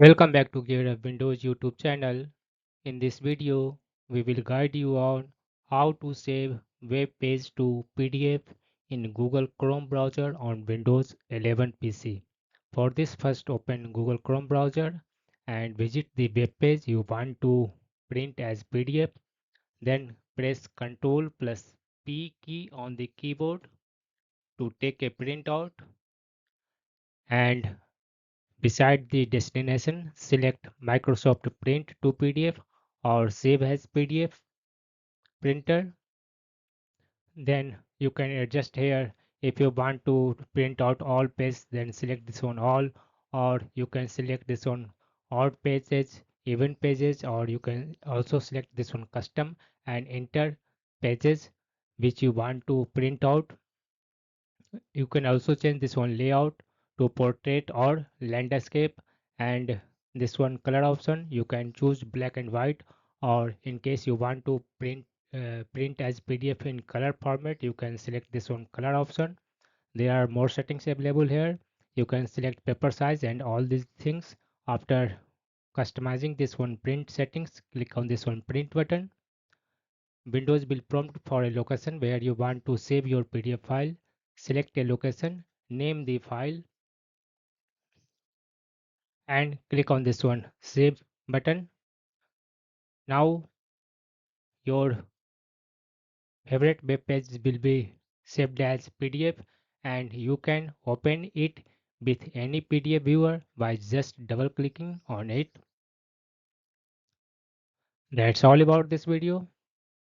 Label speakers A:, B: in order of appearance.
A: Welcome back to Get Up Windows YouTube channel. In this video, we will guide you on how to save web page to PDF in Google Chrome browser on Windows 11 PC. For this, first open Google Chrome browser and visit the web page you want to print as PDF. Then press Ctrl plus P key on the keyboard to take a printout, and beside the destination, select Microsoft Print to PDF or Save as PDF printer. Then you can adjust here. If you want to print out all pages, then select this one all, or you can select this one odd pages, even pages, or you can also select this one custom and enter pages which you want to print out. You can also change this one layout to portrait or landscape, and this one color option you can choose black and white, or in case you want to print as PDF in color format, you can select this one color option. There are more settings available here. You can select paper size and all these things. After customizing this one print settings, click on this one print button. Windows will prompt for a location where you want to save your PDF file. Select a location, name the file, and click on this one save button. Now your favorite web page will be saved as PDF, and you can open it with any PDF viewer by just double clicking on it. That's all about this video.